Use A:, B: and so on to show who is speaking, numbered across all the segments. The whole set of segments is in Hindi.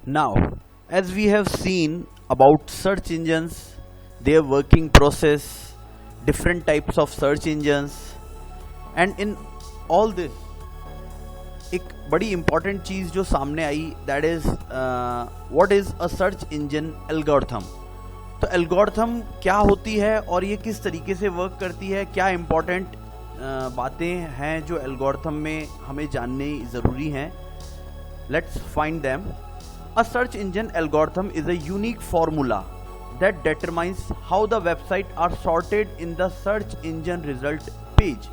A: Now, as we have seen about search engines, their working process, different types of search engines, and in all this, एक बड़ी इंपॉर्टेंट चीज़ जो सामने आई that is what is a search engine algorithm. तो एल्गोरिथम क्या होती है और ये किस तरीके से वर्क करती है, क्या इंपॉर्टेंट बातें हैं जो एल्गोरिथम में हमें जाननी ज़रूरी हैं। Let's find them. A search engine algorithm is a unique formula that determines how the website are sorted in the search engine result page.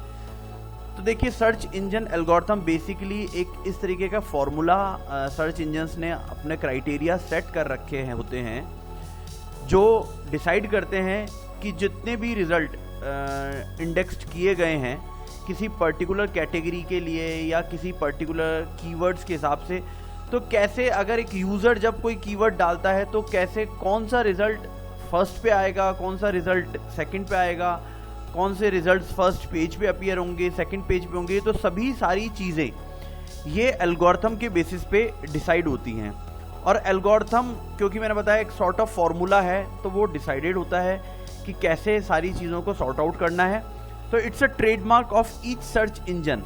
A: तो देखिए, सर्च इंजन एल्गोरिथम बेसिकली एक इस तरीके का फॉर्मूला सर्च इंजन्स ने अपने क्राइटेरिया सेट कर रखे हैं होते हैं जो डिसाइड करते हैं कि जितने भी रिजल्ट इंडेक्स्ड किए गए हैं किसी पर्टिकुलर कैटेगरी के लिए या किसी पर्टिकुलर कीवर्ड्स के हिसाब से, तो कैसे अगर एक यूज़र जब कोई कीवर्ड डालता है तो कैसे कौन सा रिज़ल्ट फर्स्ट पे आएगा, कौन सा रिज़ल्ट सेकंड पे आएगा, कौन से रिज़ल्ट्स फर्स्ट पेज पे अपीयर होंगे, सेकंड पेज पे होंगे। तो सभी सारी चीज़ें ये एल्गोरिथम के बेसिस पे डिसाइड होती हैं। और एल्गोरिथम, क्योंकि मैंने बताया एक सॉर्ट ऑफ फार्मूला है, तो वो डिसाइडेड होता है कि कैसे सारी चीज़ों को सॉर्ट आउट करना है। तो it's a trademark of each search engine,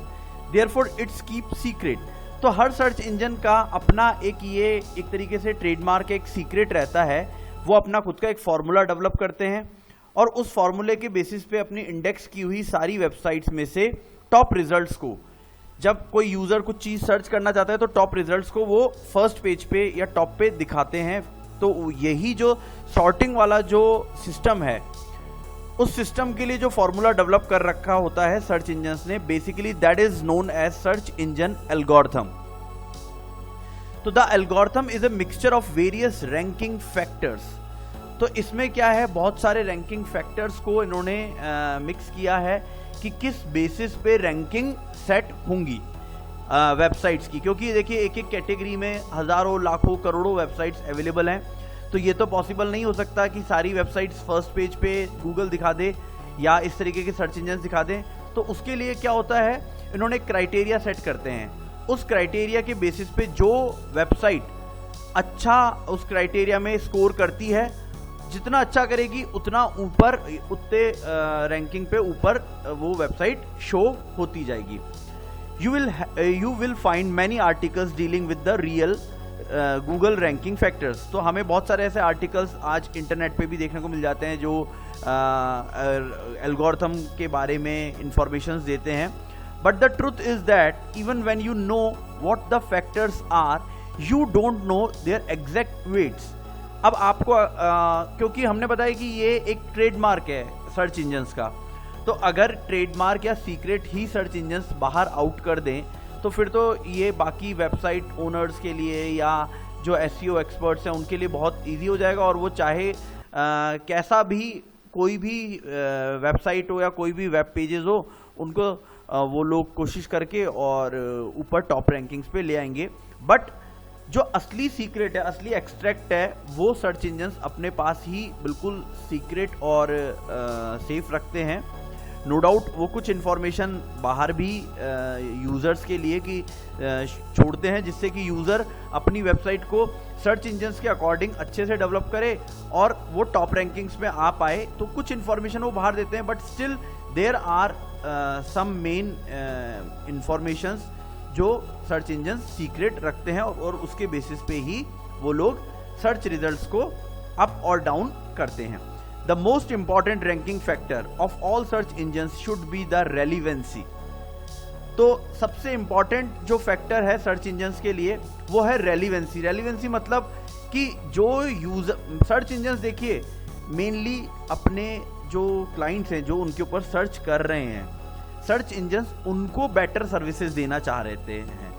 A: therefore it's keep secret. तो हर सर्च इंजन का अपना एक तरीके से ट्रेडमार्क, एक सीक्रेट रहता है। वो अपना खुद का एक फार्मूला डेवलप करते हैं और उस फार्मूले के बेसिस पे अपनी इंडेक्स की हुई सारी वेबसाइट्स में से टॉप रिजल्ट्स को, जब कोई यूज़र कुछ चीज़ सर्च करना चाहता है तो टॉप रिजल्ट्स को वो फर्स्ट पेज पे या टॉप पे दिखाते हैं। तो यही जो सॉर्टिंग वाला जो सिस्टम है, उस सिस्टम के लिए जो फॉर्मूला डेवलप कर रखा होता है सर्च इंजन्स ने, basically that is known as search engine algorithm. तो the algorithm is a mixture of various ranking factors. तो इसमें क्या है, बहुत सारे रैंकिंग फैक्टर्स को इन्होंने मिक्स किया है कि किस बेसिस पे रैंकिंग सेट होंगी वेबसाइट्स की। क्योंकि देखिए, एक एक कैटेगरी में हज़ारों, लाखों, करोड़ों वेबसाइट्स अवेलेबल हैं। तो ये तो पॉसिबल नहीं हो सकता कि सारी वेबसाइट्स फर्स्ट पेज पे गूगल दिखा दे या इस तरीके के सर्च इंजन दिखा दें। तो उसके लिए क्या होता है, इन्होंने क्राइटेरिया सेट करते हैं। उस क्राइटेरिया के बेसिस पे जो वेबसाइट अच्छा उस क्राइटेरिया में स्कोर करती है, जितना अच्छा करेगी उतना ऊपर, उतने रैंकिंग पे ऊपर वो वेबसाइट शो होती जाएगी। You will find many articles dealing with the real Google ranking factors. तो हमें बहुत सारे ऐसे आर्टिकल्स आज इंटरनेट पे भी देखने को मिल जाते हैं जो एल्गोरिथम के बारे में इंफॉर्मेशन देते हैं। But the truth is that even when you know what the factors are, you don't know their exact weights. अब आपको क्योंकि हमने बताया कि ये एक ट्रेडमार्क है सर्च इंजन्स का, तो अगर ट्रेडमार्क या सीक्रेट ही सर्च इंजन्स बाहर आउट कर दें तो फिर तो ये बाकी वेबसाइट ओनर्स के लिए या जो एसईओ एक्सपर्ट्स हैं उनके लिए बहुत इजी हो जाएगा। और वो चाहे कैसा भी कोई भी वेबसाइट हो या कोई भी वेब पेजेस हो, उनको वो लोग कोशिश करके और ऊपर टॉप रैंकिंग्स पे ले आएंगे। बट जो असली सीक्रेट है, असली एक्सट्रैक्ट है, वो सर्च इंजन्स अपने पास ही बिल्कुल सीक्रेट और सेफ रखते हैं। नो डाउट वो कुछ इन्फॉर्मेशन बाहर भी यूज़र्स के लिए कि छोड़ते हैं, जिससे कि यूज़र अपनी वेबसाइट को सर्च इंजन्स के अकॉर्डिंग अच्छे से डेवलप करे और वो टॉप रैंकिंग्स में आ पाए। तो कुछ इन्फॉर्मेशन वो बाहर देते हैं, but still there are some main informations जो सर्च इंजन्स सीक्रेट रखते हैं और उसके बेसिस पे ही वो लोग सर्च रिजल्ट्स को अप और डाउन करते हैं। The most important ranking factor of all search engines should be the relevancy. तो सबसे इंपॉर्टेंट जो फैक्टर है सर्च इंजन्स के लिए वो है रेलिवेंसी। रेलिवेंसी मतलब कि जो यूजर सर्च इंजन्स, देखिए मेनली अपने जो क्लाइंट्स हैं जो उनके ऊपर सर्च कर रहे हैं, सर्च इंजन्स उनको बेटर सर्विसेज देना चाह रहे हैं,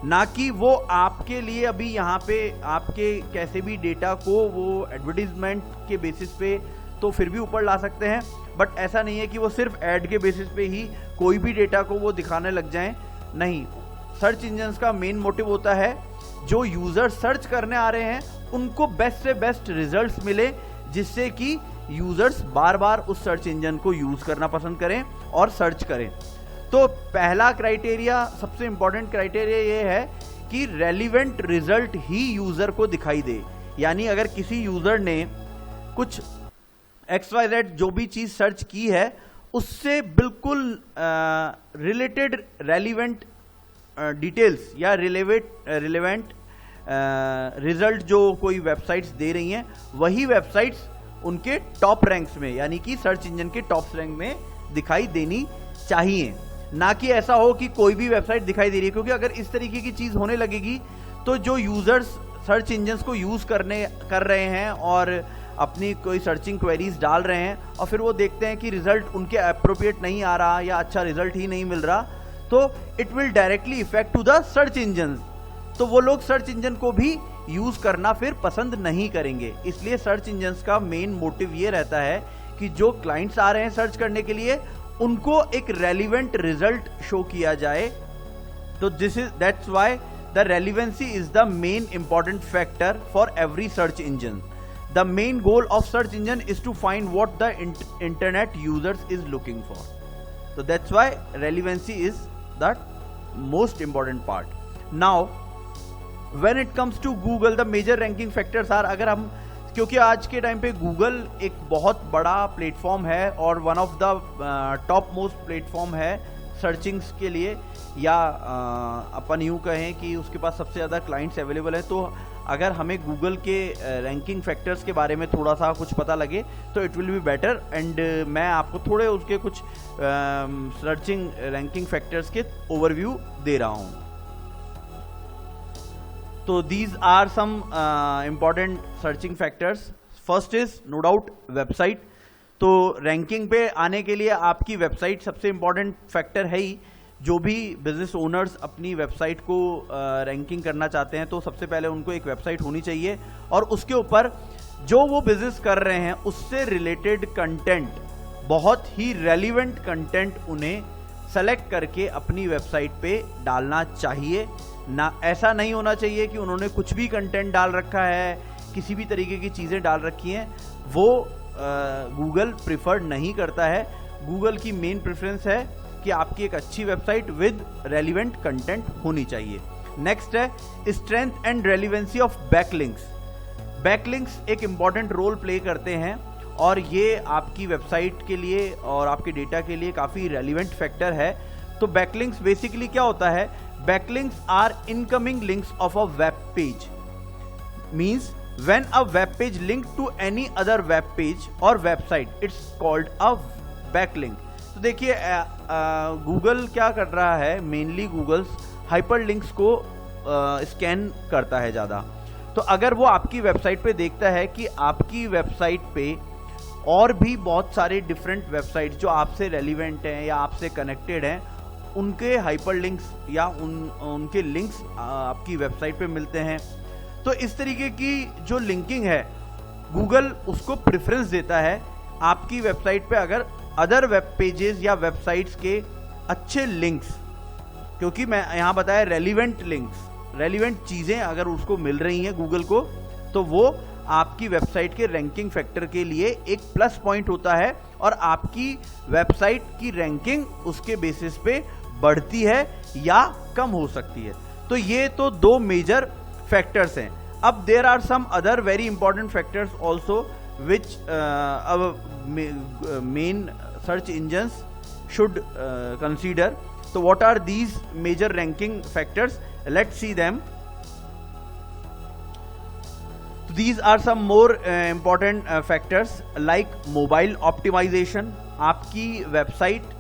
A: ना कि वो आपके लिए अभी यहाँ पे आपके कैसे भी डेटा को वो एडवर्टीजमेंट के बेसिस पे तो फिर भी ऊपर ला सकते हैं। बट ऐसा नहीं है कि वो सिर्फ ऐड के बेसिस पे ही कोई भी डेटा को वो दिखाने लग जाएं। नहीं, सर्च इंजन्स का मेन मोटिव होता है जो यूज़र सर्च करने आ रहे हैं उनको बेस्ट से बेस्ट रिजल्ट्स मिले, जिससे कि यूज़र्स बार बार उस सर्च इंजन को यूज़ करना पसंद करें और सर्च करें। तो पहला क्राइटेरिया, सबसे इंपॉर्टेंट क्राइटेरिया ये है कि रेलिवेंट रिजल्ट ही यूजर को दिखाई दे। यानी अगर किसी यूजर ने कुछ XYZ जो भी चीज सर्च की है उससे बिल्कुल रिलेटेड रेलिवेंट डिटेल्स या रिलेवेंट रिजल्ट जो कोई वेबसाइट्स दे रही हैं, वही वेबसाइट्स उनके टॉप रैंक्स में यानी कि सर्च इंजन के टॉप रैंक में दिखाई देनी चाहिए। ना कि ऐसा हो कि कोई भी वेबसाइट दिखाई दे रही है, क्योंकि अगर इस तरीके की चीज होने लगेगी तो जो यूजर्स सर्च इंजन्स को यूज कर रहे हैं और अपनी कोई सर्चिंग क्वेरीज डाल रहे हैं और फिर वो देखते हैं कि रिजल्ट उनके अप्रोप्रिएट नहीं आ रहा या अच्छा रिजल्ट ही नहीं मिल रहा, तो it will directly effect to the search engine. तो वो लोग सर्च इंजन को भी यूज करना फिर पसंद नहीं करेंगे। इसलिए सर्च इंजन्स का मेन मोटिव ये रहता है कि जो क्लाइंट्स आ रहे हैं सर्च करने के लिए उनको एक रेलिवेंट रिजल्ट शो किया जाए। तो that's why the relevancy is the main important factor for every search engine. The main goal of search engine is to find what the internet users is looking for. So that's why relevancy is the most important part. Now, when it comes to Google, the major ranking factors are, अगर हम, क्योंकि आज के टाइम पे Google एक बहुत बड़ा प्लेटफॉर्म है और one of the top most platform है सर्चिंग्स के लिए, या अपन यूँ कहें कि उसके पास सबसे ज़्यादा क्लाइंट्स अवेलेबल है। तो अगर हमें गूगल के रैंकिंग फैक्टर्स के बारे में थोड़ा सा कुछ पता लगे तो it will be better, and मैं आपको थोड़े उसके कुछ सर्चिंग रैंकिंग फैक्टर्स के ओवरव्यू दे रहा हूँ। तो these are some important searching factors. First is no doubt website. तो रैंकिंग पे आने के लिए आपकी वेबसाइट सबसे इम्पॉर्टेंट फैक्टर है ही। जो भी बिजनेस ओनर्स अपनी वेबसाइट को रैंकिंग करना चाहते हैं तो सबसे पहले उनको एक वेबसाइट होनी चाहिए और उसके ऊपर जो वो बिजनेस कर रहे हैं उससे रिलेटेड कंटेंट, बहुत ही रेलिवेंट कंटेंट उन्हें सेलेक्ट करके अपनी वेबसाइट पे डालना चाहिए। ना ऐसा नहीं होना चाहिए कि उन्होंने कुछ भी कंटेंट डाल रखा है, किसी भी तरीके की चीज़ें डाल रखी हैं, वो गूगल प्रिफर नहीं करता है। गूगल की मेन प्रेफरेंस है कि आपकी एक अच्छी वेबसाइट विद रेलिवेंट कंटेंट होनी चाहिए। नेक्स्ट है strength and relevancy of backlinks. Backlinks एक इम्पॉर्टेंट रोल प्ले करते हैं और ये आपकी वेबसाइट के लिए और आपके डेटा के लिए काफ़ी रेलिवेंट फैक्टर है। तो बैकलिंक्स बेसिकली क्या होता है? Backlinks are incoming links of a web page. Means when a web page link to any other web page or website, it's called a backlink. तो देखिए गूगल क्या कर रहा है, मेनली गूगल्स हाइपरलिंक्स को स्कैन करता है ज़्यादा। तो अगर वो आपकी वेबसाइट पे देखता है कि आपकी वेबसाइट पे और भी बहुत सारे डिफरेंट वेबसाइट जो आपसे रेलिवेंट हैं या आपसे कनेक्टेड हैं, उनके हाइपरलिंक्स या उनके लिंक्स आपकी वेबसाइट पे मिलते हैं, तो इस तरीके की जो लिंकिंग है गूगल उसको प्रेफरेंस देता है। आपकी वेबसाइट पे अगर अदर वेब पेजेस या वेबसाइट्स के अच्छे लिंक्स, क्योंकि मैं यहाँ बताया रेलिवेंट लिंक्स, रेलिवेंट चीज़ें अगर उसको मिल रही हैं गूगल को, तो वो आपकी वेबसाइट के रैंकिंग फैक्टर के लिए एक प्लस पॉइंट होता है और आपकी वेबसाइट की रैंकिंग उसके बेसिस पे बढ़ती है या कम हो सकती है। तो ये तो दो मेजर फैक्टर्स हैं। अब there are some other very important factors also which main search engines should consider. So what are these major ranking factors? Let's see them. So these are some more important factors like mobile optimization. आपकी वेबसाइट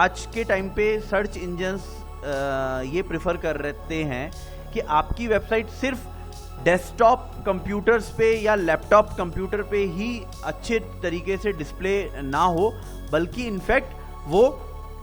A: आज के टाइम पे सर्च इंजन्स ये प्रेफर कर रहे हैं कि आपकी वेबसाइट सिर्फ डेस्कटॉप कंप्यूटर्स पे या लैपटॉप कंप्यूटर पे ही अच्छे तरीके से डिस्प्ले ना हो, बल्कि इनफैक्ट वो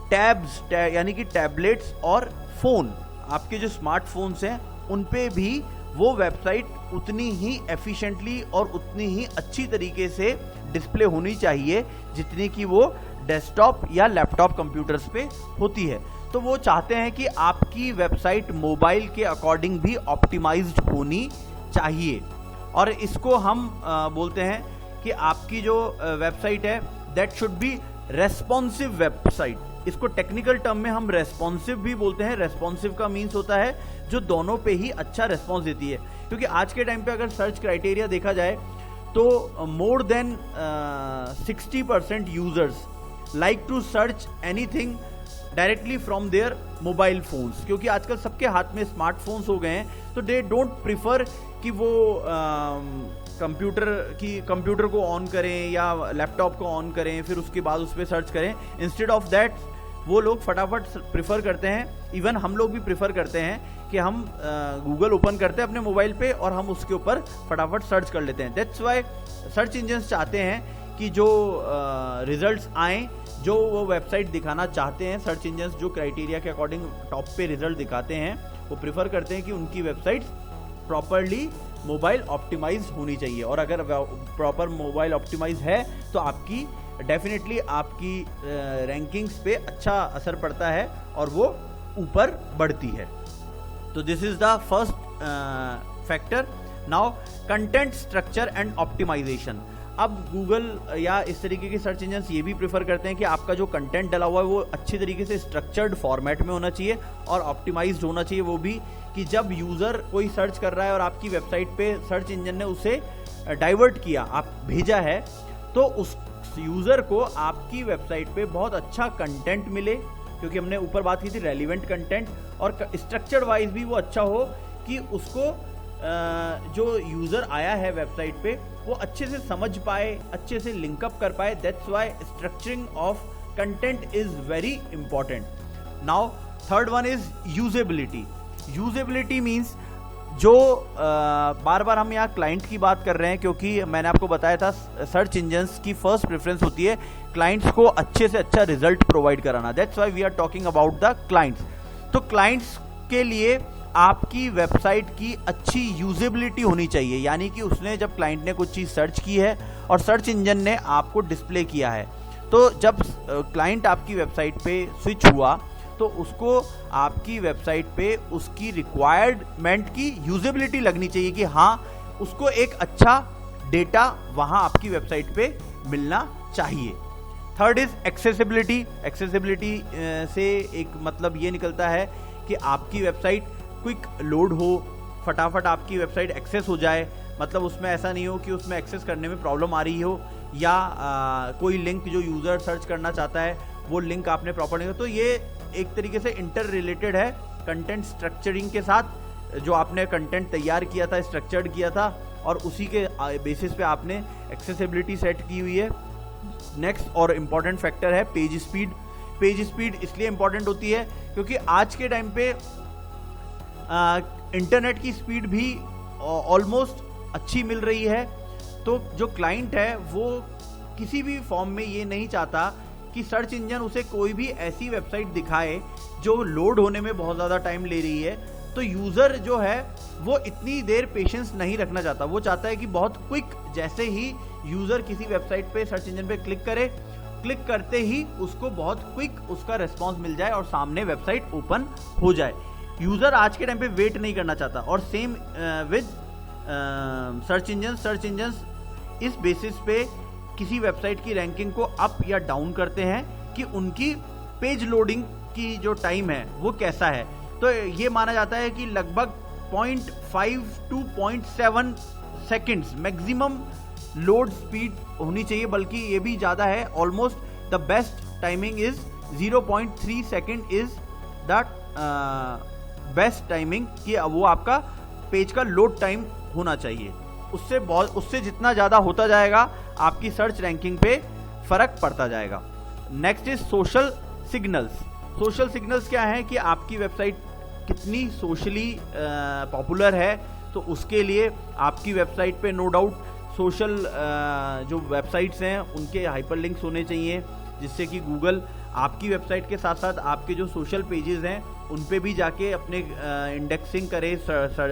A: टैब्स यानी कि टैबलेट्स और फ़ोन, आपके जो स्मार्टफोन्स हैं उन पे भी वो वेबसाइट उतनी ही एफिशिएंटली और उतनी ही अच्छी तरीके से डिस्प्ले होनी चाहिए जितनी कि वो डेस्कटॉप या लैपटॉप कंप्यूटर्स पे होती है। तो वो चाहते हैं कि आपकी वेबसाइट मोबाइल के अकॉर्डिंग भी ऑप्टिमाइज्ड होनी चाहिए, और इसको हम बोलते हैं कि आपकी जो वेबसाइट है that should be responsive website. इसको टेक्निकल टर्म में हम रेस्पॉन्सिव भी बोलते हैं। रेस्पॉन्सिव का मीन्स होता है जो दोनों पे ही अच्छा रेस्पॉन्स देती है, क्योंकि आज के टाइम पे अगर सर्च क्राइटेरिया देखा जाए तो more than 60% users like to search anything directly from their mobile phones, क्योंकि आजकल सबके हाथ में स्मार्टफोन्स हो गए हैं, तो दे डोंट प्रिफर कि वो कंप्यूटर को ऑन करें या लैपटॉप को ऑन करें फिर उसके बाद उस पर सर्च करें। इंस्टेड ऑफ दैट वो लोग फटाफट प्रिफर करते हैं, इवन हम लोग भी प्रिफर करते हैं कि हम गूगल ओपन करते हैं अपने मोबाइल पे और हम उसके ऊपर फटाफट सर्च कर लेते हैं। दैट्स वाई सर्च इंजन्स चाहते हैं कि जो रिजल्ट्स आएँ, जो वो वेबसाइट दिखाना चाहते हैं, सर्च इंजन्स जो क्राइटेरिया के अकॉर्डिंग टॉप पे रिजल्ट दिखाते हैं, वो प्रिफर करते हैं कि उनकी वेबसाइट्स प्रॉपरली मोबाइल ऑप्टिमाइज होनी चाहिए। और अगर प्रॉपर मोबाइल ऑप्टिमाइज है तो आपकी डेफिनेटली आपकी रैंकिंग्स पे अच्छा असर पड़ता है और वो ऊपर बढ़ती है। तो this is the first factor. Now content structure and optimisation. अब गूगल या इस तरीके के सर्च इंजन्स ये भी प्रेफर करते हैं कि आपका जो कंटेंट डला हुआ है वो अच्छी तरीके से स्ट्रक्चर्ड फॉर्मेट में होना चाहिए और ऑप्टिमाइज्ड होना चाहिए। वो भी कि जब यूज़र कोई सर्च कर रहा है और आपकी वेबसाइट पे सर्च इंजन ने उसे डाइवर्ट किया, आप भेजा है, तो उस यूज़र को आपकी वेबसाइट पे बहुत अच्छा कंटेंट मिले, क्योंकि हमने ऊपर बात की थी रेलिवेंट कंटेंट, और स्ट्रक्चर्ड वाइज भी वो अच्छा हो कि उसको जो यूज़र आया है वेबसाइट पे वो अच्छे से समझ पाए, अच्छे से लिंकअप कर पाए। That's why structuring of content is very important. Now third one is usability. Usability means जो बार बार हम यहाँ क्लाइंट की बात कर रहे हैं, क्योंकि मैंने आपको बताया था सर्च इंजन्स की फर्स्ट प्रेफरेंस होती है क्लाइंट्स को अच्छे से अच्छा रिजल्ट प्रोवाइड कराना। That's why we are talking about the clients. तो क्लाइंट्स के लिए आपकी वेबसाइट की अच्छी यूजेबिलिटी होनी चाहिए, यानी कि उसने जब क्लाइंट ने कुछ चीज़ सर्च की है और सर्च इंजन ने आपको डिस्प्ले किया है, तो जब क्लाइंट आपकी वेबसाइट पे स्विच हुआ तो उसको आपकी वेबसाइट पे उसकी रिक्वायरमेंट की यूजेबिलिटी लगनी चाहिए कि हाँ, उसको एक अच्छा डेटा वहाँ आपकी वेबसाइट पे मिलना चाहिए। Third is accessibility. एक्सेसिबिलिटी से एक मतलब ये निकलता है कि आपकी वेबसाइट क्विक लोड हो, फटाफट आपकी वेबसाइट एक्सेस हो जाए। मतलब उसमें ऐसा नहीं हो कि उसमें एक्सेस करने में प्रॉब्लम आ रही हो, या कोई लिंक जो यूज़र सर्च करना चाहता है वो लिंक आपने प्रॉपर नहीं हो। तो ये एक तरीके से इंटर रिलेटेड है कंटेंट स्ट्रक्चरिंग के साथ। जो आपने कंटेंट तैयार किया था, स्ट्रक्चर्ड किया था, और उसी के बेसिस पे आपने एक्सेसिबिलिटी सेट की हुई है। नेक्स्ट और इम्पॉर्टेंट फैक्टर है पेज स्पीड। पेज स्पीड इसलिए इम्पॉर्टेंट होती है क्योंकि आज के टाइम पे इंटरनेट की स्पीड भी ऑलमोस्ट अच्छी मिल रही है। तो जो क्लाइंट है वो किसी भी फॉर्म में ये नहीं चाहता कि सर्च इंजन उसे कोई भी ऐसी वेबसाइट दिखाए जो लोड होने में बहुत ज़्यादा टाइम ले रही है। तो यूज़र जो है वो इतनी देर पेशेंस नहीं रखना चाहता, वो चाहता है कि बहुत क्विक, जैसे ही यूज़र किसी वेबसाइट पे सर्च इंजन पे क्लिक करे, क्लिक करते ही उसको बहुत क्विक उसका रिस्पॉन्स मिल जाए और सामने वेबसाइट ओपन हो जाए। यूज़र आज के टाइम पे वेट नहीं करना चाहता। और सेम विद सर्च इंजन्स इस बेसिस पे किसी वेबसाइट की रैंकिंग को अप या डाउन करते हैं कि उनकी पेज लोडिंग की जो टाइम है वो कैसा है। तो ये माना जाता है कि लगभग 0.5 to 0.7 seconds maximum load speed होनी चाहिए, बल्कि ये भी ज़्यादा है। Almost the best timing is 0.3 second is the best timing कि वो आपका पेज का लोड टाइम होना चाहिए। उससे जितना ज़्यादा होता जाएगा आपकी सर्च रैंकिंग पे फर्क पड़ता जाएगा। Next is social signals. Social signals क्या है कि आपकी वेबसाइट कितनी सोशली पॉपुलर है, तो उसके लिए आपकी वेबसाइट पे नो डाउट सोशल जो वेबसाइट्स हैं उनके हाइपरलिंक्स होने चाहिए, जिससे कि गूगल आपकी वेबसाइट के साथ साथ आपके जो सोशल पेजेस हैं उन पे भी जाके अपने इंडेक्सिंग करे,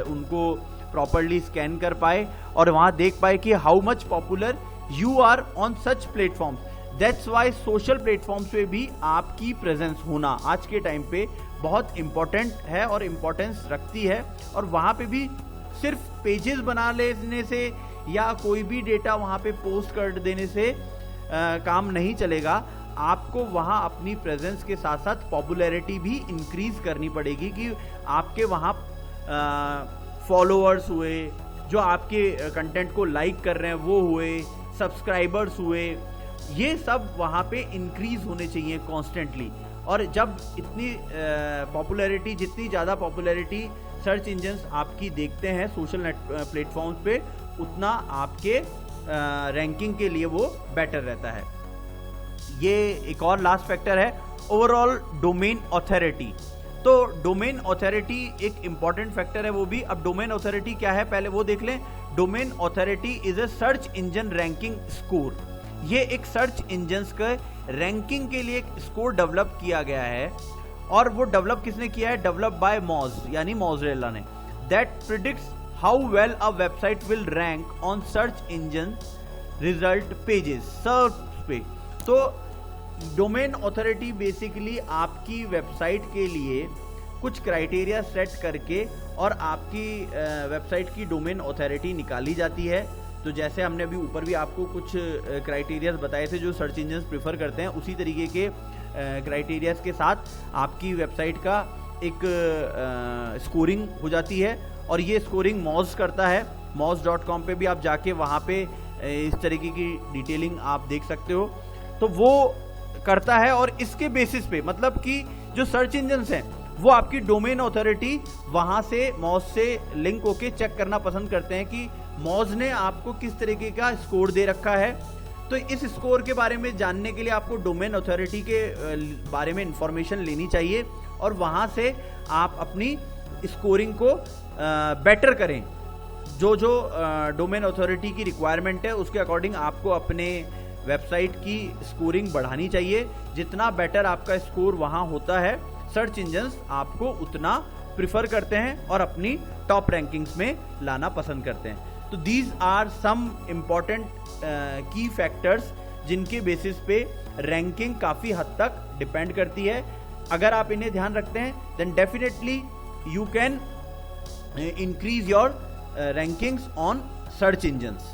A: उनको प्रॉपरली स्कैन कर पाए और वहाँ देख पाए कि how much popular you are on such platforms. That's why social platforms पे भी आपकी प्रेजेंस होना आज के टाइम पे बहुत इम्पॉर्टेंट है और इम्पोर्टेंस रखती है। और वहाँ पे भी सिर्फ पेजेस बना लेने से या कोई भी डेटा वहाँ पे पोस्ट कर देने से काम नहीं चलेगा। आपको वहाँ अपनी प्रेजेंस के साथ साथ पॉपुलैरिटी भी इंक्रीज करनी पड़ेगी कि आपके वहाँ फॉलोअर्स हुए, जो आपके कंटेंट को लाइक कर रहे हैं वो हुए, सब्सक्राइबर्स हुए, ये सब वहाँ पे इंक्रीज होने चाहिए कॉन्स्टेंटली। और जब इतनी पॉपुलैरिटी, जितनी ज़्यादा पॉपुलैरिटी सर्च इंजन्स आपकी देखते हैं सोशल प्लेटफॉर्म्स पे, उतना आपके रैंकिंग के लिए वो बेटर रहता है। ये एक और लास्ट फैक्टर है, ओवरऑल डोमेन ऑथोरिटी। तो डोमेन ऑथोरिटी एक इंपॉर्टेंट फैक्टर है वो भी। अब डोमेन ऑथोरिटी क्या है पहले वो देख लें। Domain authority is a search engine ranking score. ये एक सर्च इंजन्स के रैंकिंग के लिए एक स्कोर डेवलप किया गया है, और वो डेवलप किसने किया है? डेवलप बाय मोज, यानी मोजरेला ने। That predicts how well a website will rank on search engine result pages, search पे। तो डोमेन ऑथोरिटी बेसिकली आपकी वेबसाइट के लिए कुछ क्राइटेरिया सेट करके और आपकी वेबसाइट की डोमेन ऑथोरिटी निकाली जाती है। तो जैसे हमने अभी ऊपर भी आपको कुछ क्राइटेरियाज बताए थे जो सर्च इंजन्स प्रेफर करते हैं, उसी तरीके के क्राइटेरियाज के साथ आपकी वेबसाइट का एक स्कोरिंग हो जाती है, और ये स्कोरिंग मॉज करता है। moz.com पे भी आप जाके वहाँ पे इस तरीके की डिटेलिंग आप देख सकते हो। तो वो करता है, और इसके बेसिस पे मतलब कि जो सर्च इंजन्स हैं वो आपकी डोमेन ऑथोरिटी वहाँ से मॉज से लिंक होके चेक करना पसंद करते हैं कि मॉज ने आपको किस तरीके का स्कोर दे रखा है। तो इस स्कोर के बारे में जानने के लिए आपको डोमेन ऑथोरिटी के बारे में इंफॉर्मेशन लेनी चाहिए, और वहाँ से आप अपनी स्कोरिंग को बेटर करें। जो डोमेन ऑथोरिटी की रिक्वायरमेंट है उसके अकॉर्डिंग आपको अपने वेबसाइट की स्कोरिंग बढ़ानी चाहिए। जितना बेटर आपका स्कोर वहाँ होता है, सर्च इंजन्स आपको उतना प्रिफर करते हैं और अपनी टॉप रैंकिंग्स में लाना पसंद करते हैं। तो दीज आर सम इम्पॉर्टेंट की फैक्टर्स जिनके बेसिस पे रैंकिंग काफ़ी हद तक डिपेंड करती है। अगर आप इन्हें ध्यान रखते हैं then definitely you can increase your rankings on search engines.